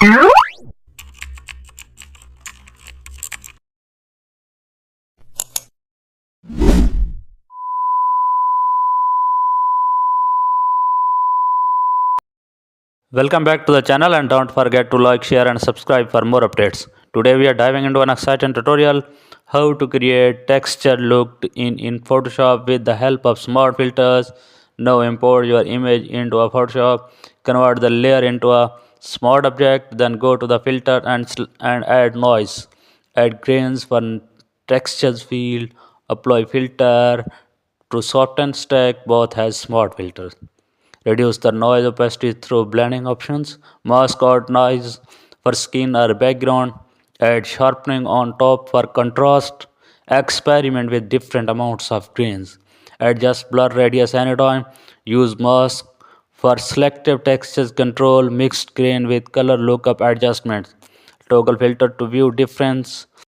Welcome back to the channel, and don't forget to like, share and subscribe for more updates. Today we are diving into an exciting tutorial how to create texture look in Photoshop with the help of smart filters. Now import your image into a Photoshop, convert the layer into a smart object, then go to the filter and add noise. Add grains for textures field, apply filter to soften stack, both has smart filters. Reduce the noise opacity through blending options. Mask out noise for skin or background. Add sharpening on top for contrast. Experiment with different amounts of grains. Adjust blur radius anytime. Use mask for selective textures control. Mixed grain with color lookup adjustments. Toggle filter to view difference.